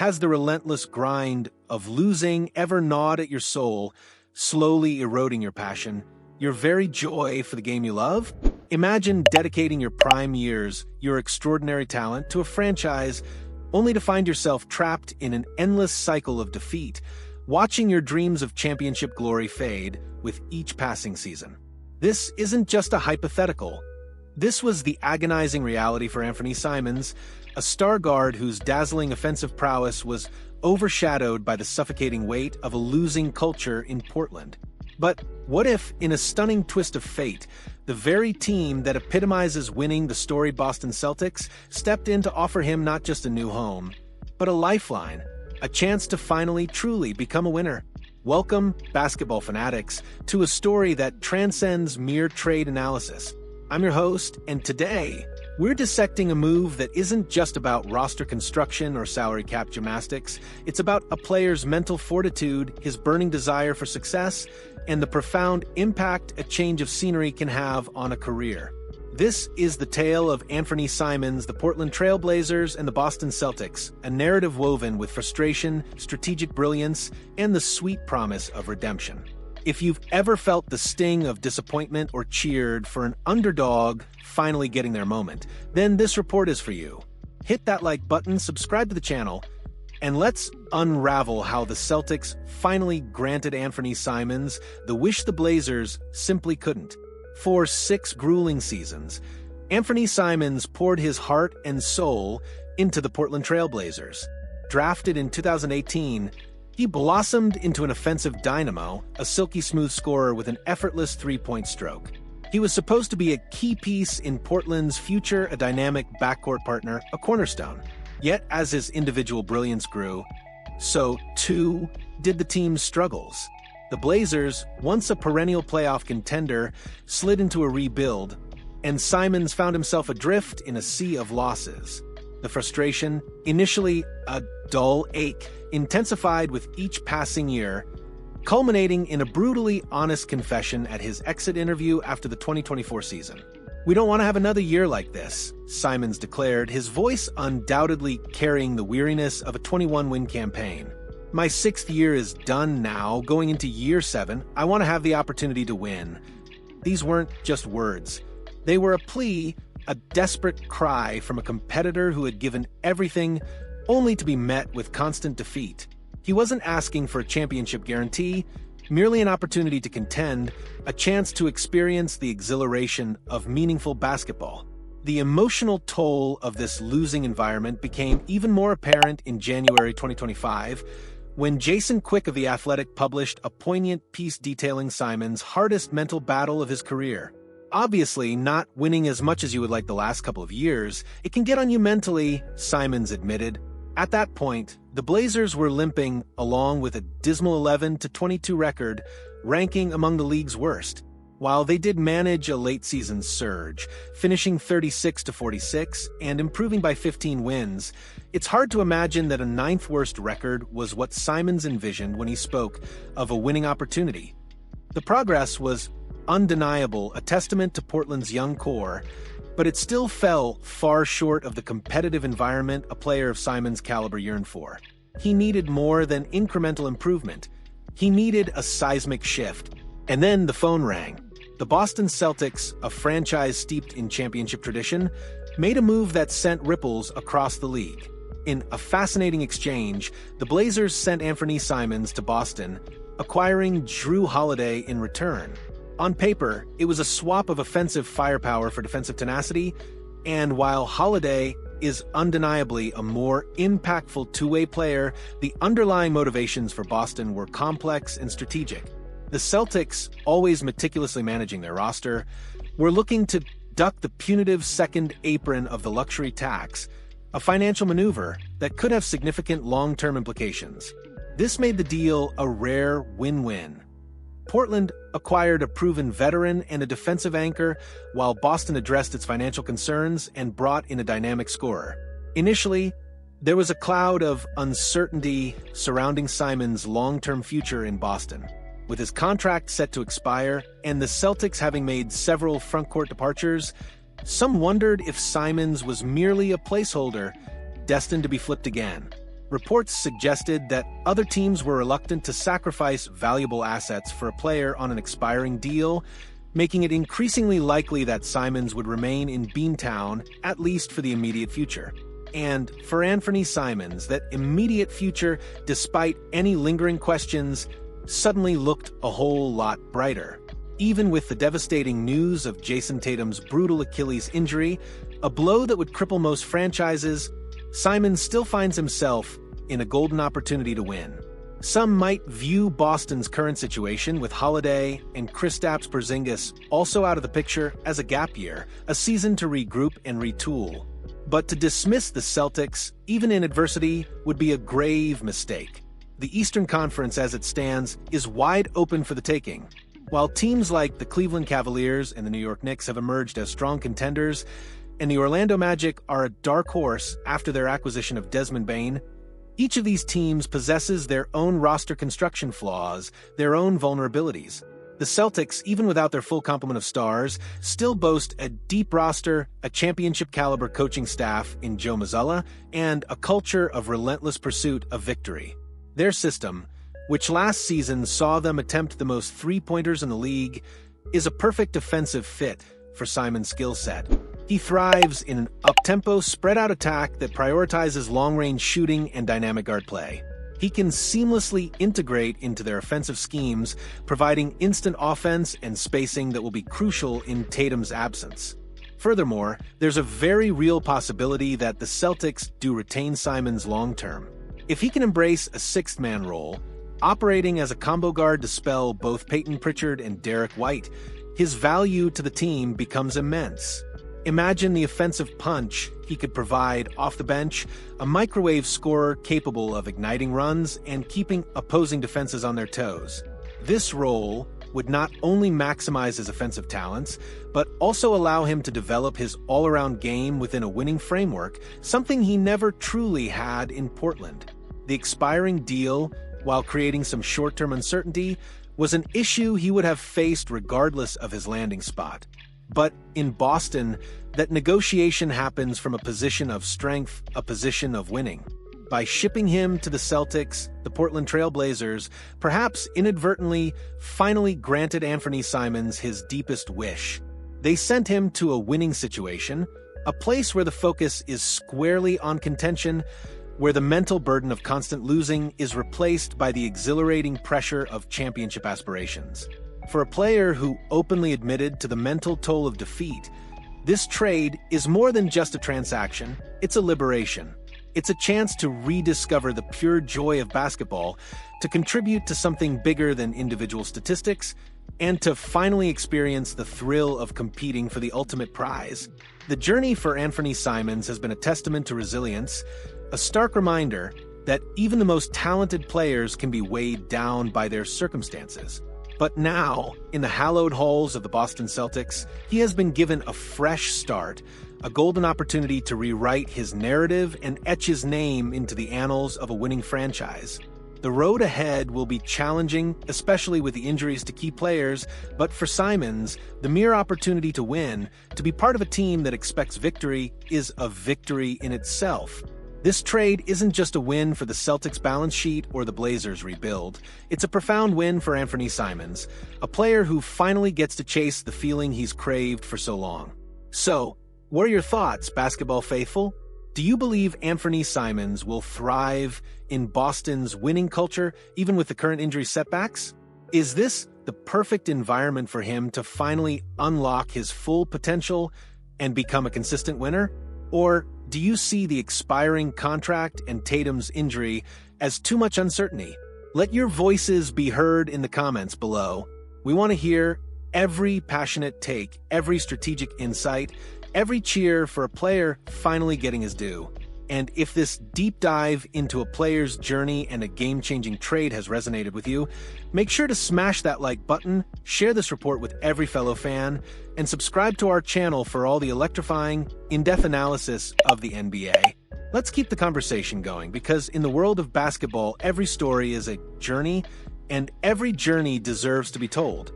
Has the relentless grind of losing ever gnawed at your soul, slowly eroding your passion, your very joy for the game you love? Imagine dedicating your prime years, your extraordinary talent, to a franchise only to find yourself trapped in an endless cycle of defeat, watching your dreams of championship glory fade with each passing season. This isn't just a hypothetical. This was the agonizing reality for Anfernee Simons, a star guard whose dazzling offensive prowess was overshadowed by the suffocating weight of a losing culture in Portland. But what if, in a stunning twist of fate, the very team that epitomizes winning the storied Boston Celtics stepped in to offer him not just a new home, but a lifeline, a chance to finally truly become a winner? Welcome, basketball fanatics, to a story that transcends mere trade analysis. I'm your host, and today, we're dissecting a move that isn't just about roster construction or salary cap gymnastics. It's about a player's mental fortitude, his burning desire for success, and the profound impact a change of scenery can have on a career. This is the tale of Anfernee Simons, the Portland Trail Blazers, and the Boston Celtics, a narrative woven with frustration, strategic brilliance, and the sweet promise of redemption. If you've ever felt the sting of disappointment or cheered for an underdog finally getting their moment, then this report is for you. Hit that like button, subscribe to the channel, and let's unravel how the Celtics finally granted Anfernee Simons the wish the Blazers simply couldn't. For 6 grueling seasons, Anfernee Simons poured his heart and soul into the Portland Trail Blazers. Drafted in 2018, he blossomed into an offensive dynamo, a silky smooth scorer with an effortless three-point stroke. He was supposed to be a key piece in Portland's future, a dynamic backcourt partner, a cornerstone. Yet, as his individual brilliance grew, so too did the team's struggles. The Blazers, once a perennial playoff contender, slid into a rebuild, and Simons found himself adrift in a sea of losses. The frustration, initially a dull ache, intensified with each passing year, culminating in a brutally honest confession at his exit interview after the 2024 season. "We don't want to have another year like this," Simons declared, his voice undoubtedly carrying the weariness of a 21-win campaign. "My 6th year is done now, going into year 7. I want to have the opportunity to win." These weren't just words. They were a plea, a desperate cry from a competitor who had given everything only to be met with constant defeat. He wasn't asking for a championship guarantee, merely an opportunity to contend, a chance to experience the exhilaration of meaningful basketball. The emotional toll of this losing environment became even more apparent in January 2025, when Jason Quick of The Athletic published a poignant piece detailing Simons' hardest mental battle of his career. Obviously, not winning as much as you would like the last couple of years, it can get on you mentally, Simons admitted. At that point, the Blazers were limping along with a dismal 11-22 record, ranking among the league's worst. While they did manage a late-season surge, finishing 36-46 and improving by 15 wins, it's hard to imagine that a 9th-worst record was what Simons envisioned when he spoke of a winning opportunity. The progress was undeniable, a testament to Portland's young core, but it still fell far short of the competitive environment a player of Simons' caliber yearned for. He needed more than incremental improvement. He needed a seismic shift. And then the phone rang. The Boston Celtics, a franchise steeped in championship tradition, made a move that sent ripples across the league. In a fascinating exchange, the Blazers sent Anfernee Simons to Boston, acquiring Jrue Holiday in return. On paper, it was a swap of offensive firepower for defensive tenacity, and while Holiday is undeniably a more impactful two-way player, the underlying motivations for Boston were complex and strategic. The Celtics, always meticulously managing their roster, were looking to duck the punitive second apron of the luxury tax, a financial maneuver that could have significant long-term implications. This made the deal a rare win-win. Portland acquired a proven veteran and a defensive anchor, while Boston addressed its financial concerns and brought in a dynamic scorer. Initially, there was a cloud of uncertainty surrounding Simons' long-term future in Boston. With his contract set to expire and the Celtics having made several frontcourt departures, some wondered if Simons was merely a placeholder, destined to be flipped again. Reports suggested that other teams were reluctant to sacrifice valuable assets for a player on an expiring deal, making it increasingly likely that Simons would remain in Beantown, at least for the immediate future. And for Anfernee Simons, that immediate future, despite any lingering questions, suddenly looked a whole lot brighter. Even with the devastating news of Jason Tatum's brutal Achilles injury, a blow that would cripple most franchises, Simons still finds himself in a golden opportunity to win. Some might view Boston's current situation with Holiday and Kristaps Porzingis also out of the picture as a gap year, a season to regroup and retool. But to dismiss the Celtics, even in adversity, would be a grave mistake. The Eastern Conference as it stands is wide open for the taking. While teams like the Cleveland Cavaliers and the New York Knicks have emerged as strong contenders, and the Orlando Magic are a dark horse after their acquisition of Desmond Bane, each of these teams possesses their own roster construction flaws, their own vulnerabilities. The Celtics, even without their full complement of stars, still boast a deep roster, a championship-caliber coaching staff in Joe Mazzulla, and a culture of relentless pursuit of victory. Their system, which last season saw them attempt the most three-pointers in the league, is a perfect defensive fit for Simons' skill set. He thrives in an up-tempo, spread-out attack that prioritizes long-range shooting and dynamic guard play. He can seamlessly integrate into their offensive schemes, providing instant offense and spacing that will be crucial in Tatum's absence. Furthermore, there's a very real possibility that the Celtics do retain Simons long-term. If he can embrace a sixth-man role, operating as a combo guard to spell both Peyton Pritchard and Derek White, his value to the team becomes immense. Imagine the offensive punch he could provide off the bench, a microwave scorer capable of igniting runs and keeping opposing defenses on their toes. This role would not only maximize his offensive talents, but also allow him to develop his all-around game within a winning framework, something he never truly had in Portland. The expiring deal, while creating some short-term uncertainty, was an issue he would have faced regardless of his landing spot. But in Boston, that negotiation happens from a position of strength, a position of winning. By shipping him to the Celtics, the Portland Trail Blazers, perhaps inadvertently, finally granted Anfernee Simons his deepest wish. They sent him to a winning situation, a place where the focus is squarely on contention, where the mental burden of constant losing is replaced by the exhilarating pressure of championship aspirations. For a player who openly admitted to the mental toll of defeat, this trade is more than just a transaction, it's a liberation. It's a chance to rediscover the pure joy of basketball, to contribute to something bigger than individual statistics, and to finally experience the thrill of competing for the ultimate prize. The journey for Anfernee Simons has been a testament to resilience, a stark reminder that even the most talented players can be weighed down by their circumstances. But now, in the hallowed halls of the Boston Celtics, he has been given a fresh start, a golden opportunity to rewrite his narrative and etch his name into the annals of a winning franchise. The road ahead will be challenging, especially with the injuries to key players, but for Simons, the mere opportunity to win, to be part of a team that expects victory, is a victory in itself. This trade isn't just a win for the Celtics' balance sheet or the Blazers' rebuild. It's a profound win for Anfernee Simons, a player who finally gets to chase the feeling he's craved for so long. So, what are your thoughts, basketball faithful? Do you believe Anfernee Simons will thrive in Boston's winning culture, even with the current injury setbacks? Is this the perfect environment for him to finally unlock his full potential and become a consistent winner? Or do you see the expiring contract and Tatum's injury as too much uncertainty? Let your voices be heard in the comments below. We want to hear every passionate take, every strategic insight, every cheer for a player finally getting his due. And if this deep dive into a player's journey and a game-changing trade has resonated with you, make sure to smash that like button, share this report with every fellow fan, and subscribe to our channel for all the electrifying, in-depth analysis of the NBA. Let's keep the conversation going, because in the world of basketball, every story is a journey, and every journey deserves to be told.